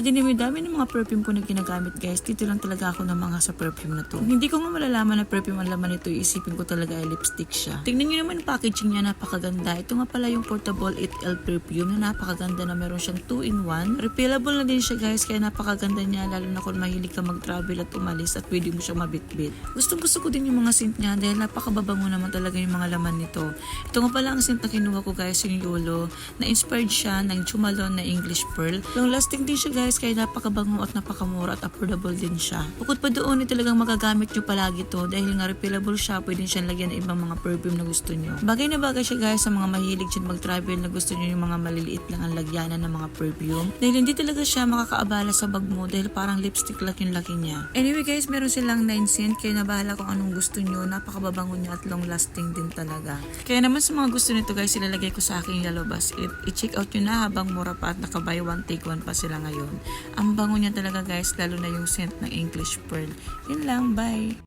Sa dinami-dami ng mga perfume ko na ginagamit guys, dito lang talaga ako ng mga sa perfume na to. Kung hindi ko nga malalaman na perfume ang laman nito, isipin ko talaga ay lipstick siya. Tingnan nyo naman yung packaging niya, napakaganda. Ito nga pala yung portable It L perfume na napakaganda na meron siyang 2-in-1. Refillable na din siya guys, kaya napakaganda niya lalo na kung mahilig ka mag-travel at umalis at pwede mo siyang mabitbit. Gustong gusto ko din yung mga scent niya dahil napakababango naman talaga yung mga laman nito. Ito nga pala ang scent na kinuha ko guys, yung Yolo, na inspired siya ng Chumalon na English Pearl. Long lasting din siya guys, kaya napakabango at napakamura at affordable din siya. Bukod pa doon, talagang magagamit nyo palagi to dahil nga refillable siya, pwede siyang lagyan ng ibang mga perfume na gusto nyo. Bagay na bagay siya guys sa mga mahilig dyan mag-travel na gusto nyo yung mga maliliit lang ang lagyanan ng mga perfume. Dahil hindi talaga siya makakaabala sa bag mo dahil parang lipstick lang yung laki niya. Anyway guys, meron silang 9 cent, kaya nabahala kung anong gusto nyo. Napakababango niya at long lasting din talaga. Kaya naman sa mga gusto nito guys, ilalagay ko sa aking Yellow Basket. I-check out nyo na habang mura pa at naka-buy one take one pa sila ngayon. Ang bango niya talaga guys, lalo na yung scent ng English Pearl. Yun lang, bye!